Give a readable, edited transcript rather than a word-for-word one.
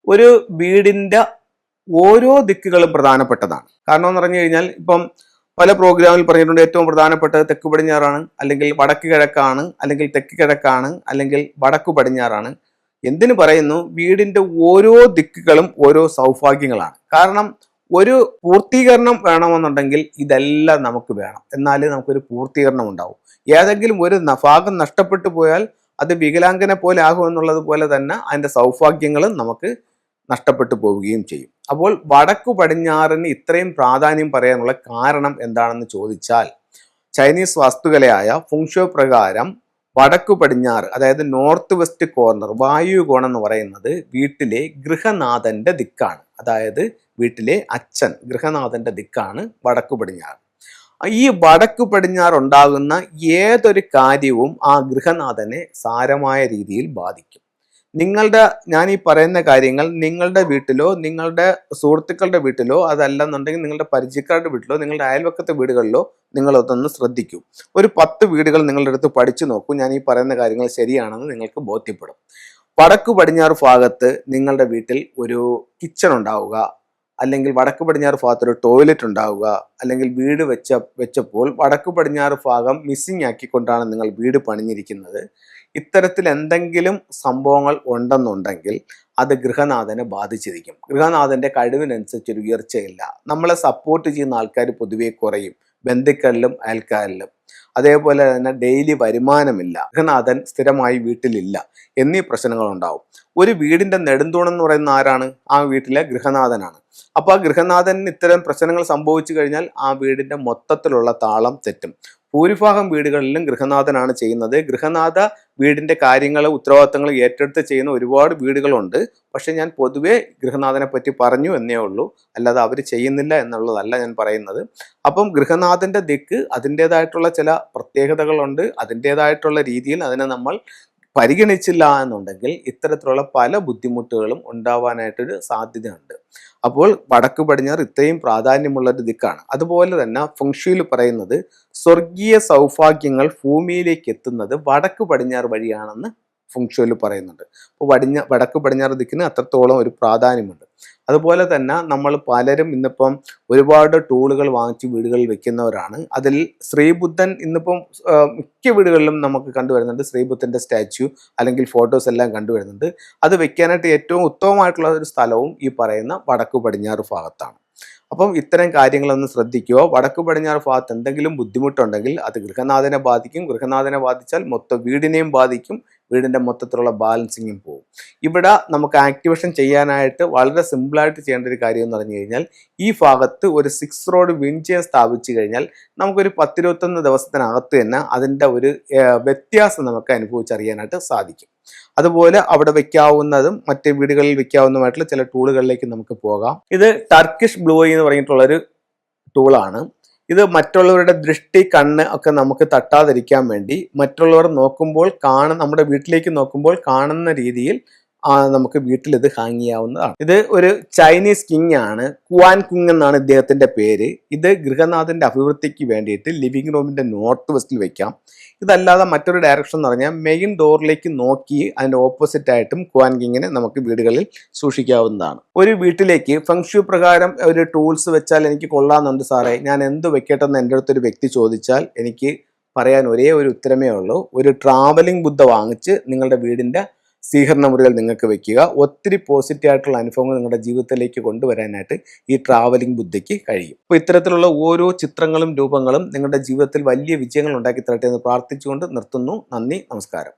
ഒരു വീടിന്റെ ഓരോ ദിക്കുകളും പ്രധാനപ്പെട്ടതാണ്. കാരണം എന്ന് പറഞ്ഞു കഴിഞ്ഞാൽ ഇപ്പം പല പ്രോഗ്രാമിൽ പറഞ്ഞിട്ടുണ്ട് ഏറ്റവും പ്രധാനപ്പെട്ടത് തെക്ക് പടിഞ്ഞാറാണ്, അല്ലെങ്കിൽ വടക്ക് കിഴക്കാണ്, അല്ലെങ്കിൽ തെക്ക് കിഴക്കാണ്, അല്ലെങ്കിൽ വടക്കു പടിഞ്ഞാറാണ്. എന്തിനു പറയുന്നു? വീടിന്റെ ഓരോ ദിക്കുകളും ഓരോ സൗഭാഗ്യങ്ങളാണ്. കാരണം ഒരു പൂർത്തീകരണം വേണമെന്നുണ്ടെങ്കിൽ ഇതെല്ലാം നമുക്ക് വേണം, എന്നാലേ നമുക്കൊരു പൂർത്തീകരണം ഉണ്ടാവും. ഏതെങ്കിലും ഒരു ഭാഗം നഷ്ടപ്പെട്ടു പോയാൽ അത് വികലാംഗനെ പോലെ ആകുമെന്നുള്ളത് പോലെ തന്നെ അതിന്റെ സൗഭാഗ്യങ്ങളും നമുക്ക് നഷ്ടപ്പെട്ടു പോവുകയും ചെയ്യും. അപ്പോൾ വടക്കു പടിഞ്ഞാറിന് ഇത്രയും പ്രാധാന്യം പറയാനുള്ള കാരണം എന്താണെന്ന് ചോദിച്ചാൽ, ചൈനീസ് വാസ്തുകലയായ ഫുങ്ഷോ പ്രകാരം വടക്കു പടിഞ്ഞാറ്, അതായത് നോർത്ത് വെസ്റ്റ് കോർണർ, വായുകോണം എന്ന് പറയുന്നത് വീട്ടിലെ ഗൃഹനാഥന്റെ ദിക്കാണ്. അതായത് വീട്ടിലെ അച്ഛൻ, ഗൃഹനാഥന്റെ ദിക്കാണ് വടക്കു പടിഞ്ഞാറ്. ഈ വടക്കു പടിഞ്ഞാറ് ഉണ്ടാകുന്ന ഏതൊരു കാര്യവും ആ ഗൃഹനാഥനെ സാരമായ രീതിയിൽ ബാധിക്കും. ഞാൻ ഈ പറയുന്ന കാര്യങ്ങൾ നിങ്ങളുടെ വീട്ടിലോ നിങ്ങളുടെ സുഹൃത്തുക്കളുടെ വീട്ടിലോ അതല്ലെന്നുണ്ടെങ്കിൽ നിങ്ങളുടെ പരിചയക്കാരുടെ വീട്ടിലോ നിങ്ങളുടെ അയൽവക്കത്തെ വീടുകളിലോ നിങ്ങളതൊന്ന് ശ്രദ്ധിക്കൂ. ഒരു 10 വീടുകൾ നിങ്ങളുടെ അടുത്ത് പഠിച്ചു നോക്കൂ. ഞാൻ ഈ പറയുന്ന കാര്യങ്ങൾ ശരിയാണെന്ന് നിങ്ങൾക്ക് ബോധ്യപ്പെടും. വടക്കു പടിഞ്ഞാറ് ഭാഗത്ത് നിങ്ങളുടെ വീട്ടിൽ ഒരു കിച്ചൺ ഉണ്ടാവുക, അല്ലെങ്കിൽ വടക്ക് പടിഞ്ഞാറ് ഭാഗത്ത് ഒരു ടോയ്ലറ്റ് ഉണ്ടാവുക, അല്ലെങ്കിൽ വീട് വെച്ചപ്പോൾ വടക്ക് പടിഞ്ഞാറ് ഭാഗം മിസ്സിങ് ആക്കിക്കൊണ്ടാണ് നിങ്ങൾ വീട് പണിഞ്ഞിരിക്കുന്നത്. ഇത്തരത്തിൽ എന്തെങ്കിലും സംഭവങ്ങൾ ഉണ്ടെന്നുണ്ടെങ്കിൽ അത് ഗൃഹനാഥനെ ബാധിച്ചിരിക്കും. ഗൃഹനാഥന്റെ കഴിവിനനുസരിച്ചൊരു ഉയർച്ചയില്ല. നമ്മളെ സപ്പോർട്ട് ചെയ്യുന്ന ആൾക്കാർ പൊതുവെ കുറയും, ബന്ധുക്കളിലും അയൽക്കാരിലും. അതേപോലെ തന്നെ ഡെയിലി വരുമാനമില്ല, ഗൃഹനാഥൻ സ്ഥിരമായി വീട്ടിലില്ല എന്നീ പ്രശ്നങ്ങൾ ഉണ്ടാവും. ഒരു വീടിന്റെ നെടുന്തൂണെന്ന് പറയുന്ന ആരാണ്? ആ വീട്ടിലെ ഗൃഹനാഥനാണ്. അപ്പൊ ആ ഗൃഹനാഥന് ഇത്തരം പ്രശ്നങ്ങൾ സംഭവിച്ചു കഴിഞ്ഞാൽ ആ വീടിന്റെ മൊത്തത്തിലുള്ള താളം തെറ്റും. ഭൂരിഭാഗം വീടുകളിലും ഗൃഹനാഥനാണ് ചെയ്യുന്നത്. ഗൃഹനാഥ വീടിന്റെ കാര്യങ്ങൾ ഉത്തരവാദിത്തങ്ങൾ ഏറ്റെടുത്ത് ചെയ്യുന്ന ഒരുപാട് വീടുകളുണ്ട്. പക്ഷെ ഞാൻ പൊതുവെ ഗൃഹനാഥനെ പറ്റി പറഞ്ഞു എന്നേ ഉള്ളൂ, അല്ലാതെ അവർ ചെയ്യുന്നില്ല എന്നുള്ളതല്ല ഞാൻ പറയുന്നത്. അപ്പം ഗൃഹനാഥന്റെ ദിക്ക് അതിൻ്റെതായിട്ടുള്ള ചില പ്രത്യേകതകളുണ്ട്. അതിൻ്റെതായിട്ടുള്ള രീതിയിൽ അതിനെ നമ്മൾ പരിഗണിച്ചില്ല എന്നുണ്ടെങ്കിൽ ഇത്തരത്തിലുള്ള പല ബുദ്ധിമുട്ടുകളും ഉണ്ടാവാനായിട്ടൊരു സാധ്യതയുണ്ട്. അപ്പോൾ വടക്ക് പടിഞ്ഞാറ് ഇത്രയും പ്രാധാന്യമുള്ള ഒരു ദിക്കാണ്. അതുപോലെ തന്നെ ഫെങ്ഷുയിൽ പറയുന്നത് സ്വർഗീയ സൗഭാഗ്യങ്ങൾ ഭൂമിയിലേക്ക് എത്തുന്നത് വടക്ക് പടിഞ്ഞാറ് വഴിയാണെന്ന് ഫെങ്ഷുയിൽ പറയുന്നുണ്ട്. അപ്പോൾ വടക്ക് പടിഞ്ഞാറ് ദിക്കിന് അത്രത്തോളം ഒരു പ്രാധാന്യമുണ്ട്. അതുപോലെ തന്നെ നമ്മൾ പലരും ഇന്നിപ്പം ഒരുപാട് ടൂളുകൾ വാങ്ങിച്ച് വീടുകളിൽ വെക്കുന്നവരാണ്. അതിൽ ശ്രീബുദ്ധൻ ഇന്നിപ്പം മിക്ക വീടുകളിലും നമുക്ക് കണ്ടുവരുന്നുണ്ട്. ശ്രീബുദ്ധന്റെ സ്റ്റാച്യു അല്ലെങ്കിൽ ഫോട്ടോസ് എല്ലാം കണ്ടുവരുന്നുണ്ട്. അത് വെക്കാനായിട്ട് ഏറ്റവും ഉത്തമമായിട്ടുള്ള ഒരു സ്ഥലവും ഈ പറയുന്ന വടക്കു പടിഞ്ഞാറ് ഭാഗത്താണ്. അപ്പം ഇത്തരം കാര്യങ്ങളൊന്ന് ശ്രദ്ധിക്കുക. വടക്കു പടിഞ്ഞാറ് ഭാഗത്ത് എന്തെങ്കിലും ബുദ്ധിമുട്ടുണ്ടെങ്കിൽ അത് ഗൃഹനാഥനെ ബാധിക്കും. ഗൃഹനാഥനെ ബാധിച്ചാൽ മൊത്തം വീടിനെയും ബാധിക്കും. വീടിന്റെ മൊത്തത്തിലുള്ള ബാലൻസിങ്ങും പോകും. ഇവിടെ നമുക്ക് ആക്ടിവേഷൻ ചെയ്യാനായിട്ട് വളരെ സിമ്പിളായിട്ട് ചെയ്യേണ്ട ഒരു കാര്യം എന്ന് പറഞ്ഞു കഴിഞ്ഞാൽ, ഈ ഭാഗത്ത് ഒരു 6 റോഡ് വിൻചെയർ സ്ഥാപിച്ചു കഴിഞ്ഞാൽ നമുക്കൊരു 10-21 ദിവസത്തിനകത്ത് തന്നെ അതിൻ്റെ ഒരു വ്യത്യാസം നമുക്ക് അനുഭവിച്ചറിയാനായിട്ട് സാധിക്കും. അതുപോലെ അവിടെ വെക്കാവുന്നതും മറ്റ് വീടുകളിൽ വെക്കാവുന്നതുമായിട്ടുള്ള ചില ടൂളുകളിലേക്ക് നമുക്ക് പോകാം. ഇത് ടർക്കിഷ് ബ്ലൂ എന്ന് പറഞ്ഞിട്ടുള്ളൊരു ടൂളാണ്. ഇത് മറ്റുള്ളവരുടെ ദൃഷ്ടി, കണ്ണ് ഒക്കെ നമുക്ക് തട്ടാതിരിക്കാൻ വേണ്ടി മറ്റുള്ളവർ നോക്കുമ്പോൾ നമ്മുടെ വീട്ടിലേക്ക് നോക്കുമ്പോൾ കാണുന്ന രീതിയിൽ നമുക്ക് വീട്ടിൽ ഇത് ഹാങ് ചെയ്യാവുന്നതാണ്. ഇത് ഒരു ചൈനീസ് കിങ് ആണ്, കുവാൻ കിങ് എന്നാണ് ഇദ്ദേഹത്തിന്റെ പേര്. ഇത് ഗൃഹനാഥന്റെ അഭിവൃദ്ധിക്ക് വേണ്ടിയിട്ട് ലിവിംഗ് റൂമിന്റെ നോർത്ത് വെസ്റ്റിൽ വെക്കാം. ഇതല്ലാതെ മറ്റൊരു ഡയറക്ഷൻ എന്ന് പറഞ്ഞാൽ മെയിൻ ഡോറിലേക്ക് നോക്കി അതിന്റെ ഓപ്പോസിറ്റ് ആയിട്ടും കുവാൻ കിങ്ങിനെ നമുക്ക് വീടുകളിൽ സൂക്ഷിക്കാവുന്നതാണ്. ഒരു വീട്ടിലേക്ക് ഫെങ്ഷു പ്രകാരം ഒരു ടൂൾസ് വെച്ചാൽ എനിക്ക് കൊള്ളാമെന്നുണ്ട് സാറേ, ഞാൻ എന്ത് വെക്കട്ടെന്ന് എൻ്റെ അടുത്തൊരു വ്യക്തി ചോദിച്ചാൽ എനിക്ക് പറയാൻ ഒരേ ഒരു ഉത്തരമേ ഉള്ളൂ. ഒരു ട്രാവലിംഗ് ബുദ്ധ വാങ്ങിച്ച് നിങ്ങളുടെ വീടിന്റെ സ്വീകരണ മുറികൾ നിങ്ങൾക്ക് വെക്കുക. ഒത്തിരി പോസിറ്റീവ് ആയിട്ടുള്ള അനുഭവങ്ങൾ നിങ്ങളുടെ ജീവിതത്തിലേക്ക് കൊണ്ടുവരാനായിട്ട് ഈ ട്രാവലിംഗ് ബുദ്ധയ്ക്ക് കഴിയും. അപ്പോൾ ഇത്തരത്തിലുള്ള ഓരോ ചിത്രങ്ങളും രൂപങ്ങളും നിങ്ങളുടെ ജീവിതത്തിൽ വലിയ വിജയങ്ങൾ ഉണ്ടാക്കി തരട്ടെ എന്ന് പ്രാർത്ഥിച്ചുകൊണ്ട് നിർത്തുന്നു. നന്ദി, നമസ്കാരം.